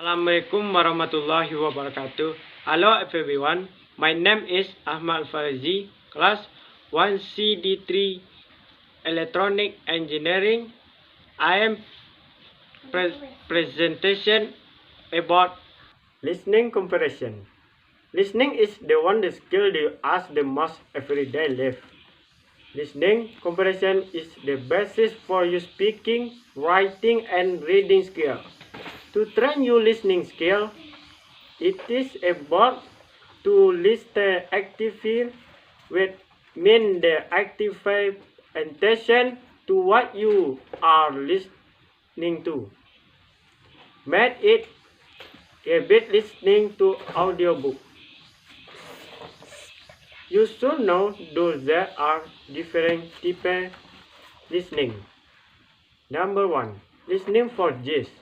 Assalamualaikum warahmatullahi wabarakatuh. Hello everyone. My name is Ahmad Farazi, class 1CD3 Electronic Engineering. I am presentation about listening comprehension. Listening is the one skill you ask the most everyday life. Listening comprehension is the basis for your speaking, writing, and reading skill. To train your listening skill, it is about to listen actively, which mean the active attention to what you are listening to. Make it a bit listening to audiobook. You should know those there are different types listening. Number one, listening for gist.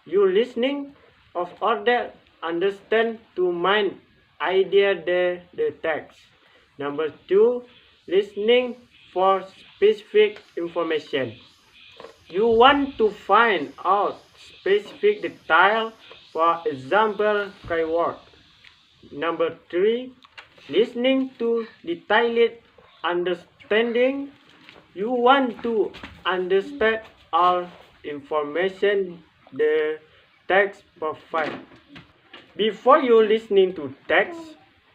You listening of order understand to mind idea the text. Number two, listening for specific information. You want to find out specific detail, for example, keyword. Number three, listening to detailed understanding. You want to understand all information the text provide. Before you listening to text,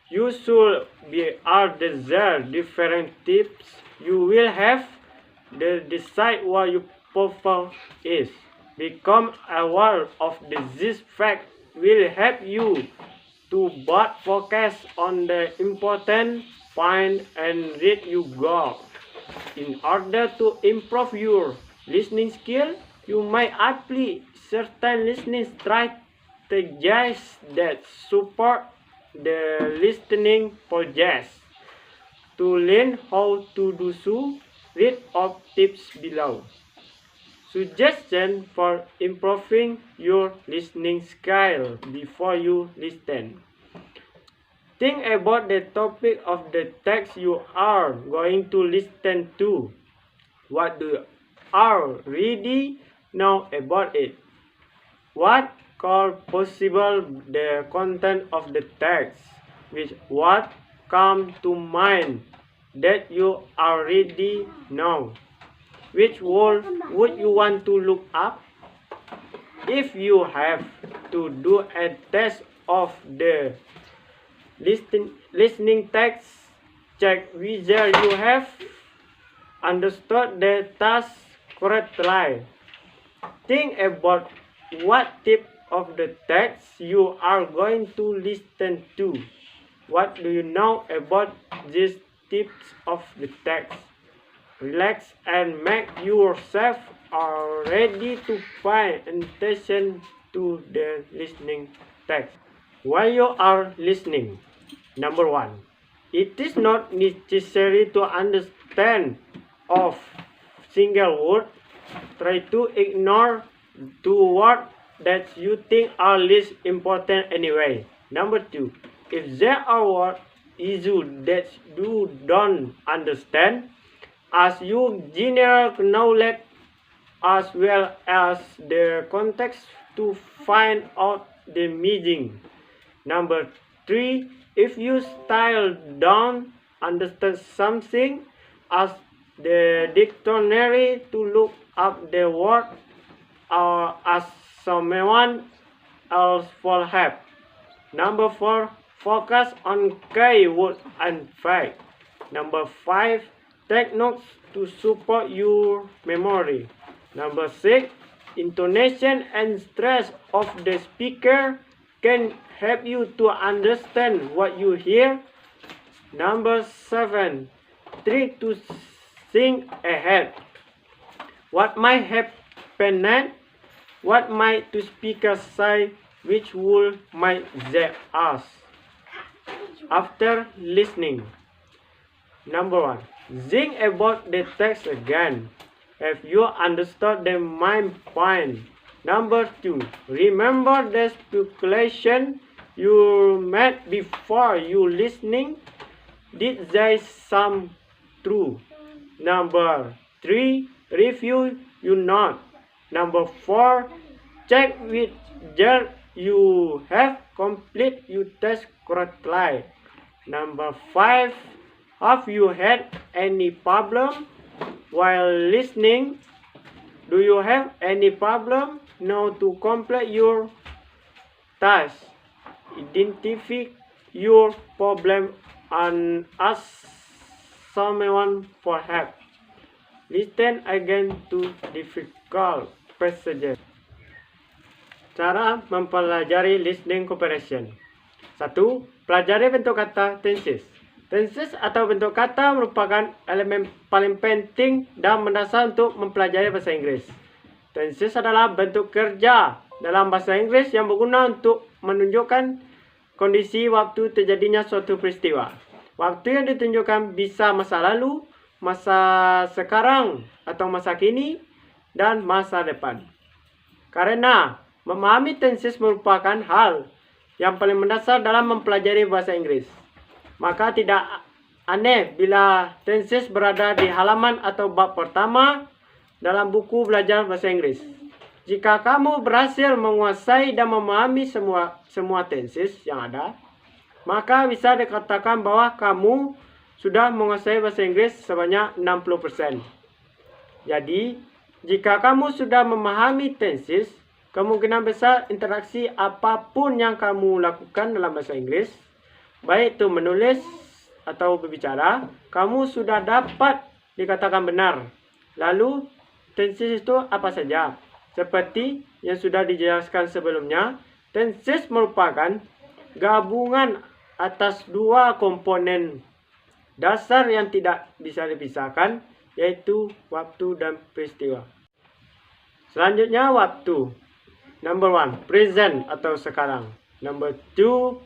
you should be aware there different tips you will have to decide what your profile is. Become aware of this fact will help you to both focus on the important point and read your goal. In order to improve your listening skill, you might apply certain listening strategies that support the listening process. To learn how to do so, read of tips below. Suggestion for improving your listening skill before you listen. Think about the topic of the text you are going to listen to. What do you already know about it? What could possible the content of the text? With what come to mind that you already know? Which word would you want to look up? If you have to do a test of the listening text, check whether you have understood the task correctly. Think about what type of the text you are going to listen to. What do you know about these types of the text? Relax and make yourself ready to pay attention to the listening text. While you are listening, number one, it is not necessary to understand of single word. Try to ignore two words that you think are least important anyway. Number two, if there are words that you don't understand, ask your general knowledge as well as the context to find out the meaning. Number three, if you still don't understand something, ask the dictionary to look up the word or ask someone else for help. Number four, focus on keyword and fact. Number five, take notes to support your memory. Number six, intonation and stress of the speaker can help you to understand what you hear. Number seven, try to think ahead. What might happen next? What might the speaker say? Which would might they ask? After listening. Number one, think about the text again. If you understood the main point. Number two, remember the speculation you made before you listening. Did they sound true? Number three, review your note. Number four, check with your you have completed your task correctly. Number 5, have you had any problem while listening? Do you have any problem now to complete your task? Identify your problem and ask someone for help. Listen again to difficult passages. Cara mempelajari listening comprehension. 1. Pelajari bentuk kata tenses. Tenses atau bentuk kata merupakan elemen paling penting dan mendasar untuk mempelajari bahasa Inggris. Tenses adalah bentuk kerja dalam bahasa Inggris yang berguna untuk menunjukkan kondisi waktu terjadinya suatu peristiwa. Waktu yang ditunjukkan bisa masa lalu, masa sekarang atau masa kini, dan masa depan. Karena memahami tenses merupakan hal yang paling mendasar dalam mempelajari bahasa Inggris, maka tidak aneh bila tenses berada di halaman atau bab pertama dalam buku belajar bahasa Inggris. Jika kamu berhasil menguasai dan memahami semua tenses yang ada, maka bisa dikatakan bahwa kamu sudah menguasai bahasa Inggris sebanyak 60%. Jadi, jika kamu sudah memahami tenses, kemungkinan besar interaksi apapun yang kamu lakukan dalam bahasa Inggris, baik itu menulis atau berbicara, kamu sudah dapat dikatakan benar. Lalu, tenses itu apa saja? Seperti yang sudah dijelaskan sebelumnya, tenses merupakan gabungan atas dua komponen dasar yang tidak bisa dipisahkan, yaitu waktu dan peristiwa. Selanjutnya, waktu. Number 1, present atau sekarang. Number 2,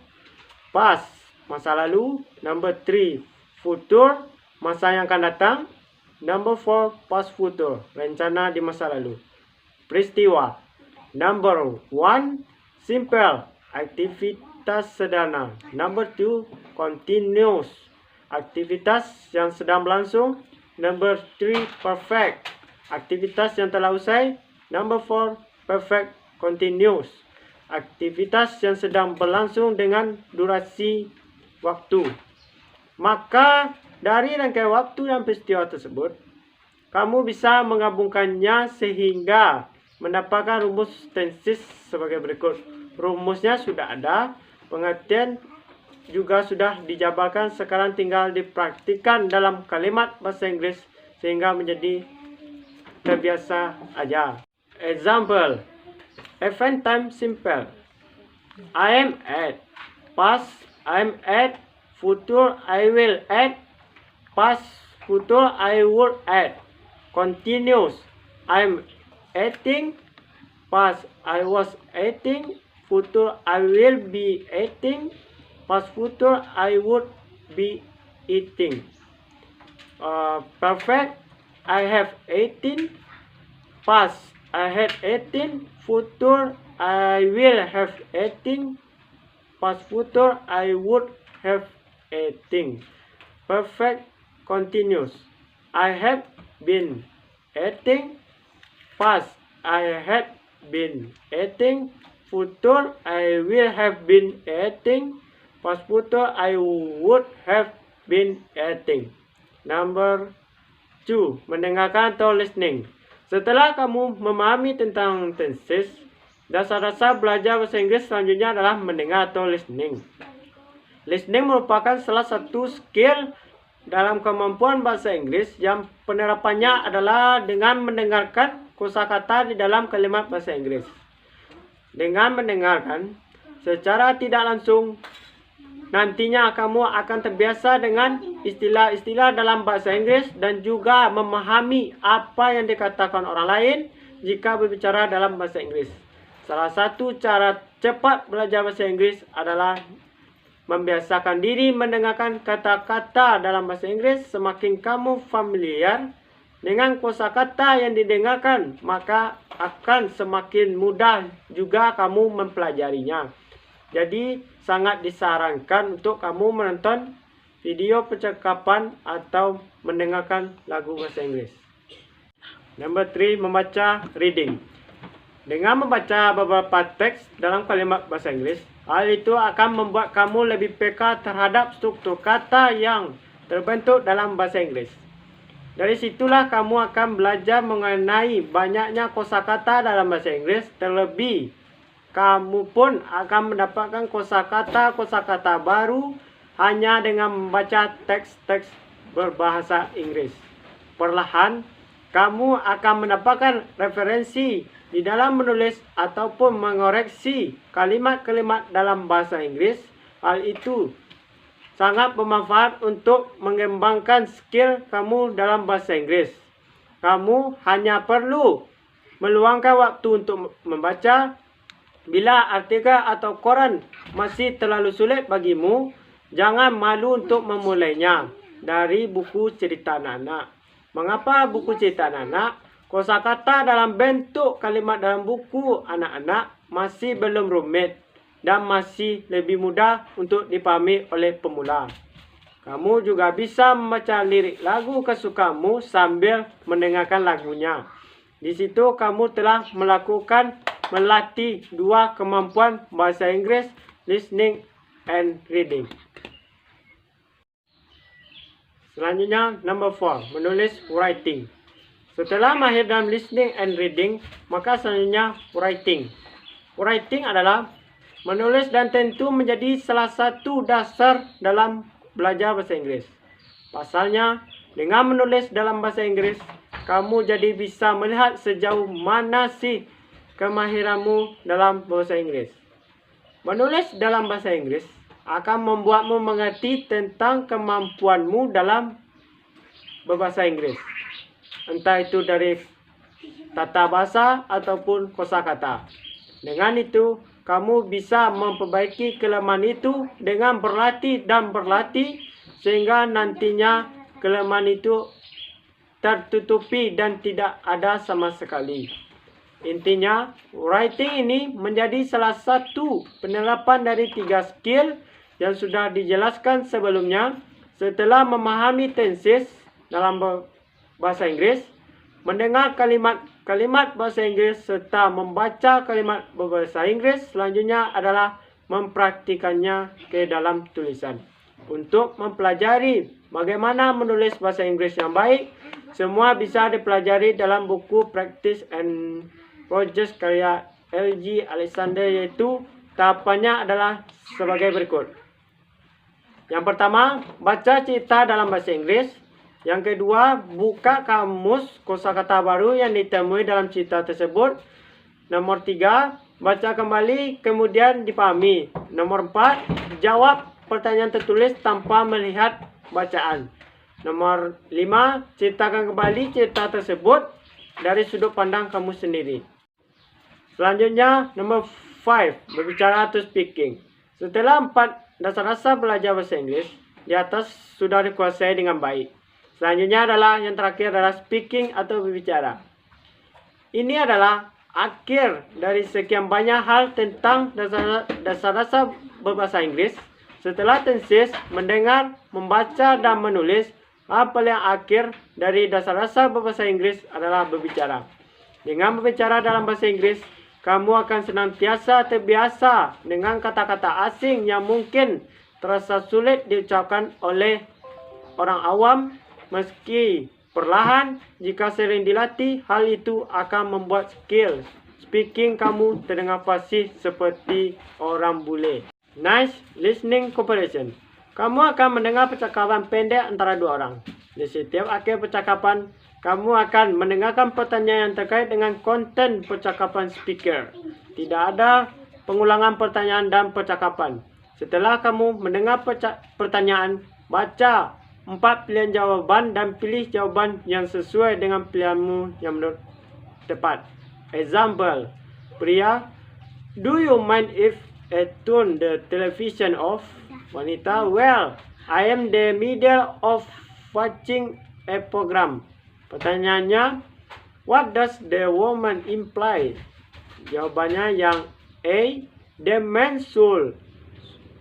past, masa lalu. Number 3, future, masa yang akan datang. Number 4, past future, rencana di masa lalu. Peristiwa. Number 1, simple, aktivitas sederhana. Number 2, continuous, aktivitas yang sedang berlangsung. Number 3, perfect, aktivitas yang telah usai. Number 4, perfect continuous, aktivitas yang sedang berlangsung dengan durasi waktu. Maka dari rangkaian waktu dan peristiwa tersebut, kamu bisa menggabungkannya sehingga mendapatkan rumus tenses sebagai berikut. Rumusnya sudah ada, pengertian juga sudah dijabarkan, sekarang tinggal dipraktikkan dalam kalimat bahasa Inggris sehingga menjadi terbiasa aja. Example, event time simple. I am at. Past, I am at. Future, I will at. Past, future, I would at. Continuous, I am eating. Past, I was eating. Future, I will be eating. Past, future, I would be eating. Perfect, I have eaten. Past, I had eaten. Future, I will have eaten. Past future, I would have eaten. Perfect continuous, I have been eating. Past, I had been eating. Future, I will have been eating. Past future, I would have been eating. Number 2, mendengarkan atau listening. Setelah kamu memahami tentang tenses, dasar-dasar belajar bahasa Inggris selanjutnya adalah mendengar atau listening. Listening merupakan salah satu skill dalam kemampuan bahasa Inggris yang penerapannya adalah dengan mendengarkan kosakata di dalam kalimat bahasa Inggris. Dengan mendengarkan secara tidak langsung, nantinya kamu akan terbiasa dengan istilah-istilah dalam bahasa Inggris dan juga memahami apa yang dikatakan orang lain jika berbicara dalam bahasa Inggris. Salah satu cara cepat belajar bahasa Inggris adalah membiasakan diri mendengarkan kata-kata dalam bahasa Inggris. Semakin kamu familiar dengan kosakata yang didengarkan, maka akan semakin mudah juga kamu mempelajarinya. Jadi sangat disarankan untuk kamu menonton video percakapan atau mendengarkan lagu bahasa Inggris. Number 3, membaca, reading. Dengan membaca beberapa teks dalam kalimat bahasa Inggris, hal itu akan membuat kamu lebih peka terhadap struktur kata yang terbentuk dalam bahasa Inggris. Dari situlah kamu akan belajar mengenai banyaknya kosakata dalam bahasa Inggris. Terlebih, kamu pun akan mendapatkan kosakata baru hanya dengan membaca teks-teks berbahasa Inggris. Perlahan, kamu akan mendapatkan referensi di dalam menulis ataupun mengoreksi kalimat-kalimat dalam bahasa Inggris. Hal itu sangat bermanfaat untuk mengembangkan skill kamu dalam bahasa Inggris. Kamu hanya perlu meluangkan waktu untuk membaca. Bila artikel atau koran masih terlalu sulit bagimu, jangan malu untuk memulainya dari buku cerita anak-anak. Mengapa buku cerita anak-anak? Kosakata dalam bentuk kalimat dalam buku anak-anak masih belum rumit dan masih lebih mudah untuk dipahami oleh pemula. Kamu juga bisa membaca lirik lagu kesukaanmu sambil mendengarkan lagunya. Di situ kamu telah melatih dua kemampuan bahasa Inggris, listening and reading. Selanjutnya, number 4, menulis writing. Setelah mahir dalam listening and reading, maka selanjutnya writing. Writing adalah menulis dan tentu menjadi salah satu dasar dalam belajar bahasa Inggris. Pasalnya, dengan menulis dalam bahasa Inggris, kamu jadi bisa melihat sejauh mana sih kemahiranmu dalam bahasa Inggris. Menulis dalam bahasa Inggris akan membuatmu mengerti tentang kemampuanmu dalam berbahasa Inggris. Entah itu dari tata bahasa ataupun kosakata. Dengan itu, kamu bisa memperbaiki kelemahan itu dengan berlatih dan berlatih sehingga nantinya kelemahan itu tertutupi dan tidak ada sama sekali. Intinya, writing ini menjadi salah satu penerapan dari 3 skill yang sudah dijelaskan sebelumnya. Setelah memahami tenses dalam bahasa Inggris, mendengar kalimat bahasa Inggris serta membaca kalimat berbahasa Inggris, selanjutnya adalah mempraktikannya ke dalam tulisan. Untuk mempelajari bagaimana menulis bahasa Inggris yang baik, semua bisa dipelajari dalam buku Practice and Project karya L.G. Alexander, yaitu tahapannya adalah sebagai berikut. Yang pertama, baca cerita dalam bahasa Inggris. Yang kedua, buka kamus kosakata baru yang ditemui dalam cerita tersebut. Nomor 3, baca kembali kemudian dipahami. Nomor 4, jawab pertanyaan tertulis tanpa melihat bacaan. Nomor 5, ceritakan kembali cerita tersebut dari sudut pandang kamu sendiri. Selanjutnya, nomor 5, berbicara atau speaking. Setelah 4 dasar-dasar belajar bahasa Inggris, di atas sudah dikuasai dengan baik. Selanjutnya adalah yang terakhir adalah speaking atau berbicara. Ini adalah akhir dari sekian banyak hal tentang dasar-dasar berbahasa Inggris. Setelah tenses, mendengar, membaca dan menulis, hal paling akhir dari dasar-dasar berbahasa Inggris adalah berbicara. Dengan berbicara dalam bahasa Inggris, kamu akan senantiasa terbiasa dengan kata-kata asing yang mungkin terasa sulit diucapkan oleh orang awam. Meski perlahan, jika sering dilatih, hal itu akan membuat skill speaking kamu terdengar fasih seperti orang bule. Nice listening comprehension. Kamu akan mendengar percakapan pendek antara dua orang. Di setiap akhir percakapan, kamu akan mendengarkan pertanyaan yang terkait dengan konten percakapan speaker. Tidak ada pengulangan pertanyaan dan percakapan. Setelah kamu mendengar pertanyaan, baca 4 pilihan jawaban dan pilih jawaban yang sesuai dengan pilihanmu yang menurut tepat. Example, pria, do you mind if I turn the television off? Wanita, well, I am the middle of watching a program. Pertanyaannya, what does the woman imply? Jawabannya yang A, the man should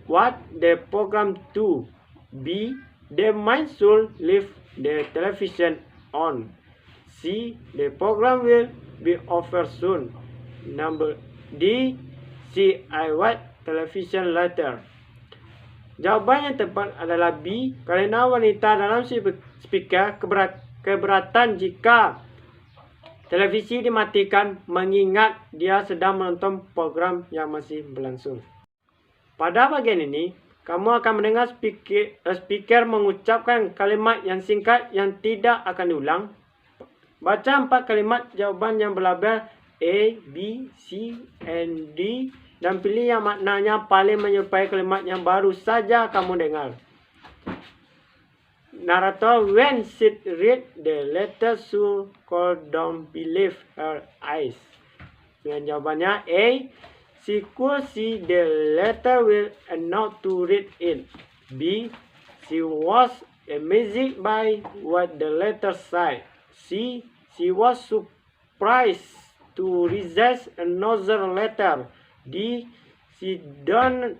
watch the program to. B, the man should leave the television on. C, the program will be over soon. Number D. See, I watch television later. Jawaban yang tepat adalah B, kerana wanita dalam speaker keberatan jika televisi dimatikan mengingat dia sedang menonton program yang masih berlangsung. Pada bagian ini, kamu akan mendengar speaker mengucapkan kalimat yang singkat yang tidak akan diulang. Baca 4 kalimat jawaban yang berlabel A, B, C, and D dan pilih yang maknanya paling menyerupai kalimat yang baru saja kamu dengar. Narrator, when she read the letter, she could not believe her eyes. Dan jawabannya A, she could see the letter with not to read it. B, she was amazed by what the letter said. C, she was surprised to receive another letter. D, she don't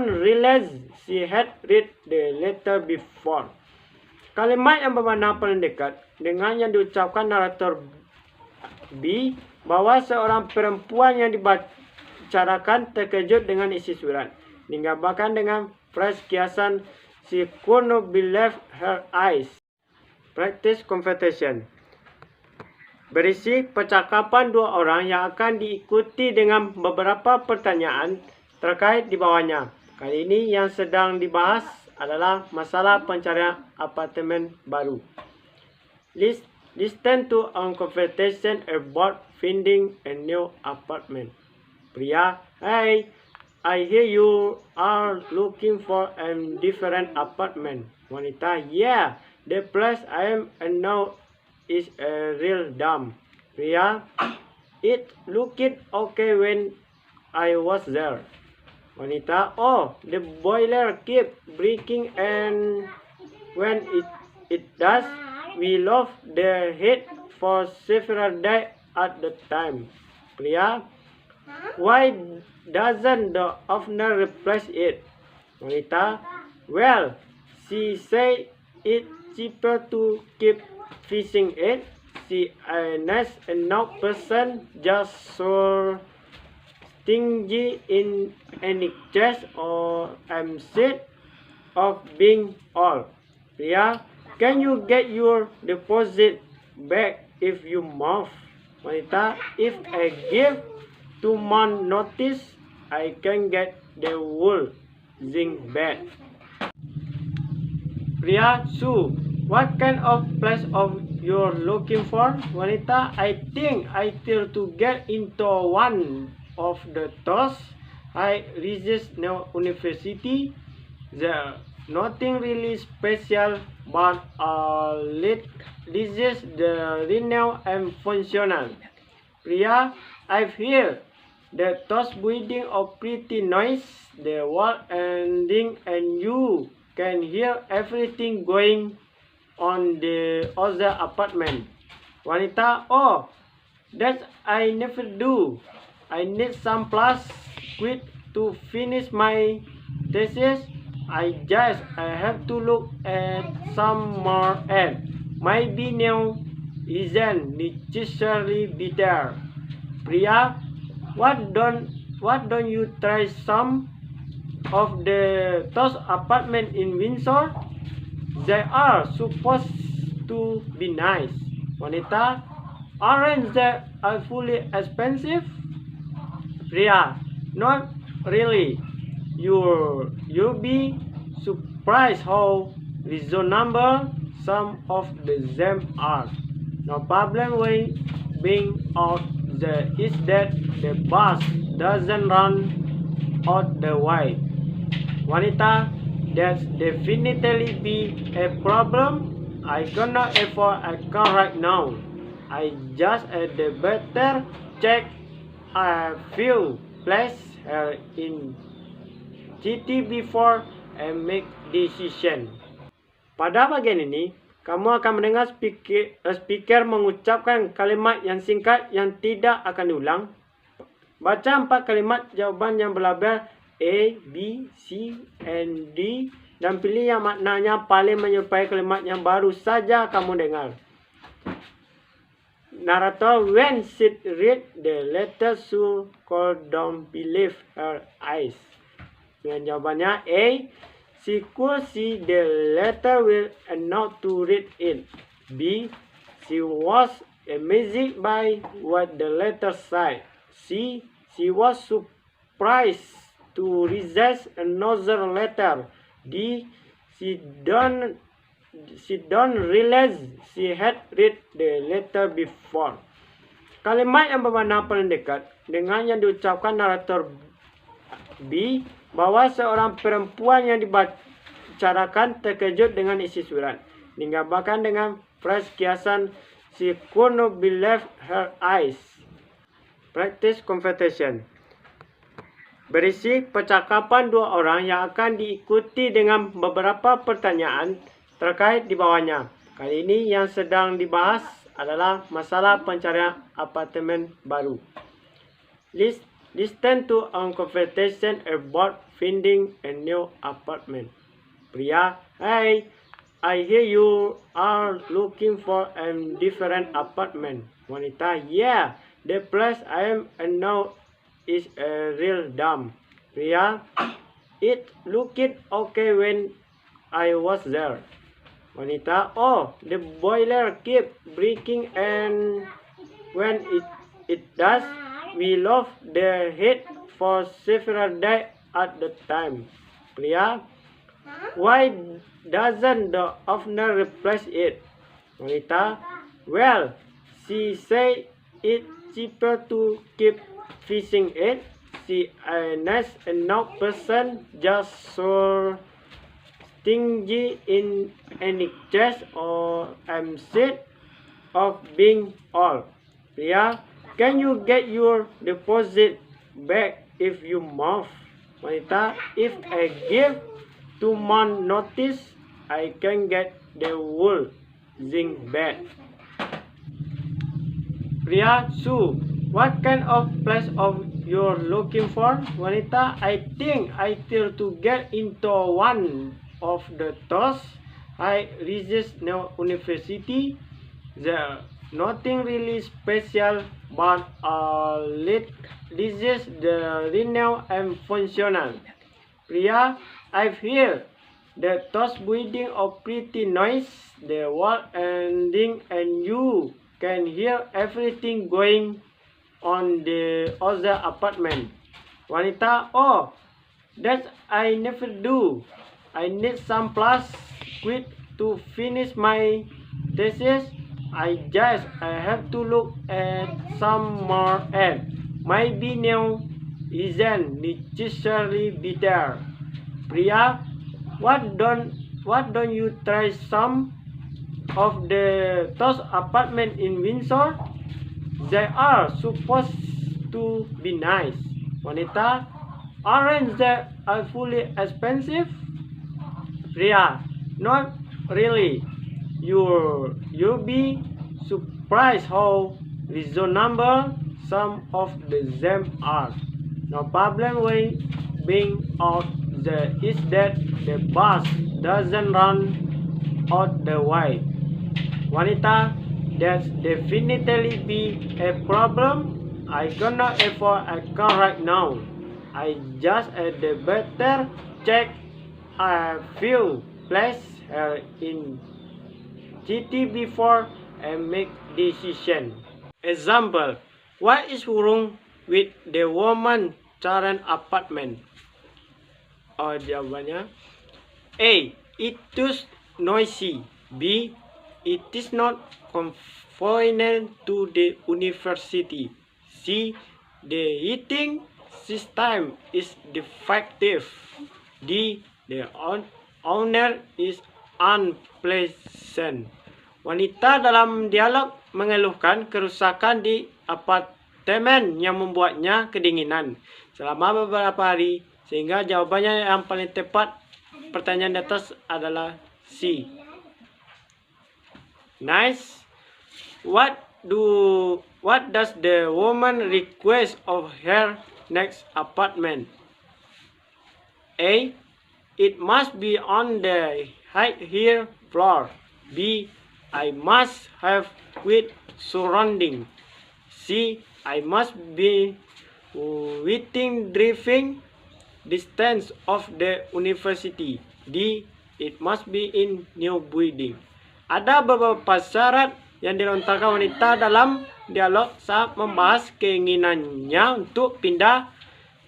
realize she had read the letter before. Kalimat yang bermakna paling dekat dengan yang diucapkan narator B, bahawa seorang perempuan yang dibicarakan terkejut dengan isi surat, digambarkan dengan frase kiasan she could not believe her eyes. Practice conversation. Berisi percakapan dua orang yang akan diikuti dengan beberapa pertanyaan terkait di bawahnya. Kali ini yang sedang dibahas adalah masalah pencarian apartemen baru. Listen to a conversation about finding a new apartment. Pria, hey, I hear you are looking for a different apartment. Wanita, yeah, the place I am now is a real dump. Pria, it looked okay when I was there. Wanita, oh, the boiler keep breaking and when it does, we lost the heat for several days at the time. Pria, why doesn't the owner replace it? Wanita, well, she said it's cheaper to keep fixing it. She a nice enough person, just so stingy in any case or I'm sick of being old. Pria, can you get your deposit back if you move? Wanita, if I give 2 months notice, I can get the whole thing back. Pria, so what kind of place of you're looking for? Wanita, I think I try to get into one of the those I resist now university. There nothing really special, but this is the renowned and functional. Pria, I've heard that those building are pretty nice. The wall ending and you can hear everything going on the other apartment. Wanita, oh, that I never do. I need some plus quit to finish my thesis. I have to look at some more and maybe now isn't necessarily be there. Pria, what don't you try some of those apartment in Windsor? They are supposed to be nice. Wanita, aren't they fully expensive? Pria, not really. You'll be surprised how reasonable some of them are. No problem with being out there is that the bus doesn't run out the way. Wanita, that's definitely be a problem. I cannot afford a car right now. I just had the better check a few places in city before I make decision. Pada bagian ini, kamu akan mendengar speaker mengucapkan kalimat yang singkat yang tidak akan diulang. Baca 4 kalimat jawaban yang berlabel A, B, C, and D dan pilih yang maknanya paling menyerupai kalimat yang baru saja kamu dengar. Narrator, when she read the letter, she could not believe her eyes. Dan jawabannya A. She could see the letter with and not to read it. B. She was amazed by what the letter said. C. She was surprised to receive another letter. D. She don't realize she had read the letter before. Kalimat yang bermakna paling dekat dengan yang diucapkan narator B, bahwa seorang perempuan yang dibicarakan terkejut dengan isi surat, digambarkan dengan frase kiasan she could not believe her eyes. Practice conversation. Berisi percakapan dua orang yang akan diikuti dengan beberapa pertanyaan terkait di bawahnya. Kali ini yang sedang dibahas adalah masalah pencarian apartemen baru. Listen to a conversation about finding a new apartment. Pria, hey, I hear you are looking for a different apartment. Wanita, yeah, the place I am now is a real dump. Pria, it looked okay when I was there. Wanita, oh, the boiler keep breaking and when it does, we lost the heat for several days at the time. Pria, why doesn't the owner replace it? Wanita, well, she said it's cheaper to keep fixing it. She a nice enough person, just so stingy in any case or I'm sick of being old. Pria, can you get your deposit back if you move? Wanita, if I give 2 months notice, I can get the whole thing back. Pria, so what kind of place of you're looking for? Wanita, I think I try to get into one of the those I resist no university. There nothing really special, but this is the renowned and functional. Pria, I've heard the those building of pretty noise, the wall ending, and you can hear everything going on the other apartment. Wanita, oh, that I never do. I need some plus quit to finish my thesis. I have to look at some more ad. Maybe now isn't necessarily be there. Pria, what don't you try some of the those apartment in Windsor? They are supposed to be nice. Wanita, aren't they fully expensive? Pria, not really. You'll be surprised how reasonable some of them are. No problem with being out there is that the bus doesn't run out the way. Wanita, that's definitely be a problem. I cannot afford a car right now. I just had the better check a few places in city before I make decision. Example, what is wrong with the woman current apartment? Oh, jawabannya A. It is noisy. B. It is not confined to the university. C. The heating system is defective. D. The owner is unpleasant. Wanita dalam dialog mengeluhkan kerusakan di apartemen yang membuatnya kedinginan selama beberapa hari, sehingga jawabannya yang paling tepat pertanyaan di atas adalah C. Nice. What does the woman request of her next apartment? A. It must be on the higher floor. B. I must have with surrounding. C. I must be within driving distance of the university. D. It must be in new building. Ada beberapa syarat yang dilontarkan wanita dalam dialog saat membahas keinginannya untuk pindah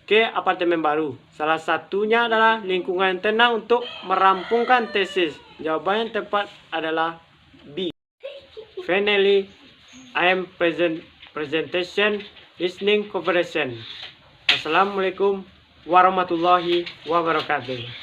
ke apartemen baru. Salah satunya adalah lingkungan yang tenang untuk merampungkan tesis. Jawaban yang tepat adalah B. Finally, I am presentation listening comprehension. Assalamualaikum warahmatullahi wabarakatuh.